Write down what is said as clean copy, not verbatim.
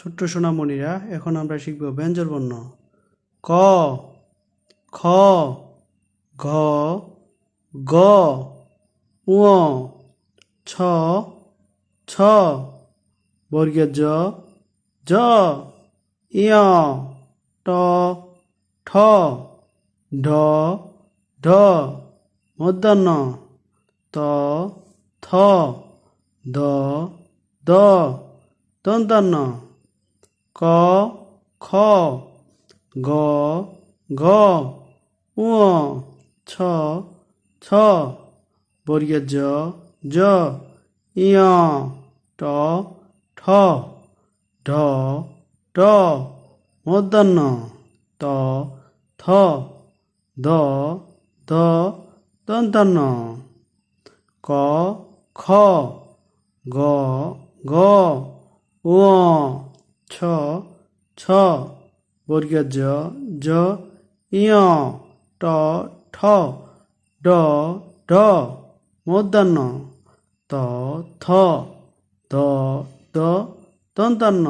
ছোট্ট সোনামণিরা, এখন আমরা শিখব ব্যঞ্জন বর্ণ। ক, খ, ঘ, গ, ঙ, ছ, ছ, বর্গীয় জ, জ, ইয়, ট, ঠ, ঢ, ঢ, মূর্ধন্য, ত, থ, দ, দ, দন্তান্ন, ক, খ, গ, ঘ, ঙ, ছ, ছ, বর্গীয় জ, জ, ইয়, ট, ঠ, ঢ, ঢ, মূর্ধন্য, ত, থ, দ, দ, দন্তান্ন, ক, খ, গ, ঘ, ঙ, ছ, ছ, বর্গীয় জ, জ, ইয়, ট, ঠ, ড, ঢ, মূর্ধন্য, ত, থ, দ, দ, দন্তান্ন।